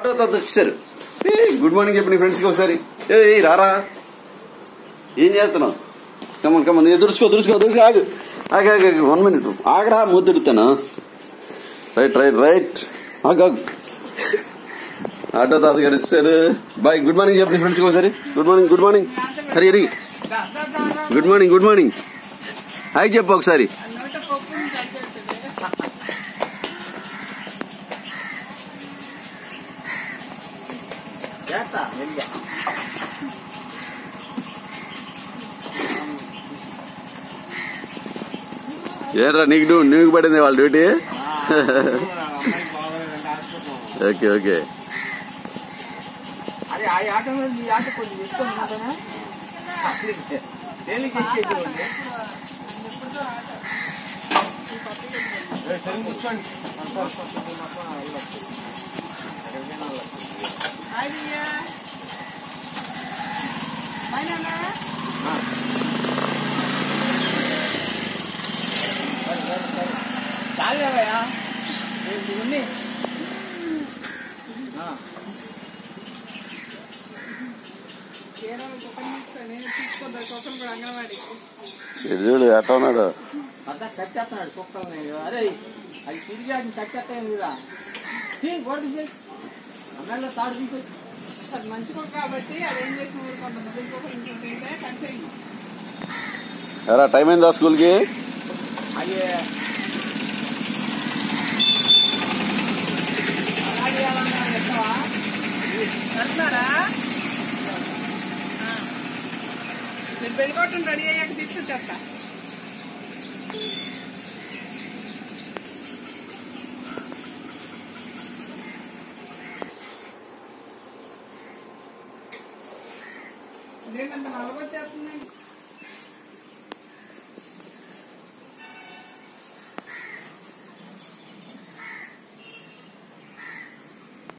వచ్చేసారు. Good morning చెప్పి నీ ఫ్రెండ్స్కి ఒకసారి. ఏ రారా, ఏం చేస్తున్నావు? కమన్ కమన్, దురుసుకో ఆగు 1 minute ఆగరా, ముద్దెడుతాను. రైట్ ఆగు. ఆటో తాత గారు వచ్చారు. బాయ్, గుడ్ మార్నింగ్ చెప్పి నీ ఫ్రెండ్స్కి ఒకసారి. Good morning Hari good morning hi చెప్పు ఒకసారి. ఏరా నీకు పడింది వాళ్ళ డ్యూటీ? ఓకే చూడు ఎట్లా ఉన్నాడు. కట్టేస్తున్నాడు కుక్కల్ని. అరే అది తిరిగి అది కట్టేస్తాయి కదా, అమ్మాయిలో తాడు తీసి మంచి కుక్క కాబట్టి అదేం చేసిన ఎరా టైం అయిందా స్కూల్కి? అలాగే వెళ్తున్నారా? మీరు పెళ్ళికొట్టం రెడీ అయ్యాక తీసుకొచ్చేస్తా. ఏంటంటే నలగొచ్చేస్తుందండి.